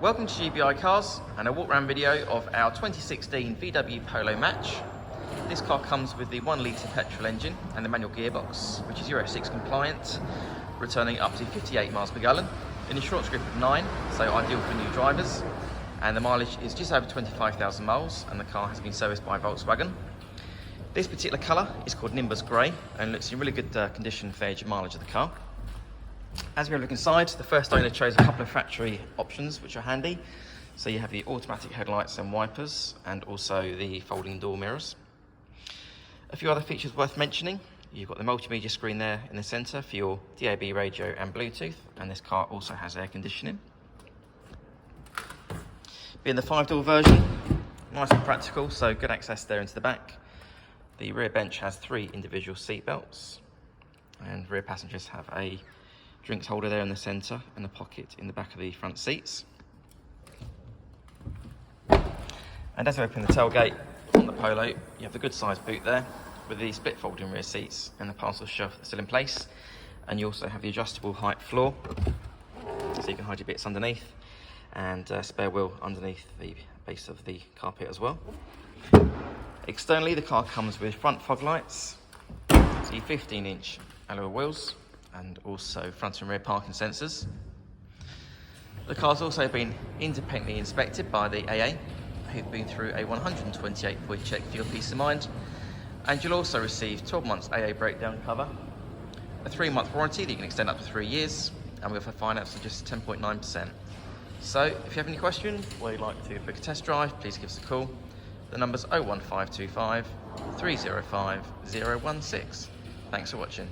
Welcome to GBI Cars and a walk around video of our 2016 VW Polo Match. This car comes with the 1 litre petrol engine and the manual gearbox, which is Euro 6 compliant, returning up to 58 miles per gallon. An insurance group of 9, so ideal for new drivers. And the mileage is just over 25,000 miles and the car has been serviced by Volkswagen. This particular colour is called Nimbus Grey and looks in really good condition for age and mileage of the car. As we have a look inside, the first owner chose a couple of factory options which are handy. So you have the automatic headlights and wipers and also the folding door mirrors. A few other features worth mentioning. You've got the multimedia screen there in the centre for your DAB radio and Bluetooth, and this car also has air conditioning. Being the 5-door version, nice and practical, so good access there into the back. The rear bench has 3 individual seat belts, and rear passengers have a drinks holder there in the centre and a pocket in the back of the front seats. And as we open the tailgate on the Polo, you have the good sized boot there with the split folding rear seats and the parcel shelf still in place. And you also have the adjustable height floor, so you can hide your bits underneath, and a spare wheel underneath the base of the carpet as well. Externally, the car comes with front fog lights, the 15-inch alloy wheels, and also front and rear parking sensors. The car's also been independently inspected by the AA, who've been through a 128-point check for your peace of mind. And you'll also receive 12 months AA breakdown cover, a 3-month warranty that you can extend up to 3 years, and we offer finance of just 10.9%. So if you have any questions or you'd like to book a test drive, please give us a call. The number's 01525 305 016. Thanks for watching.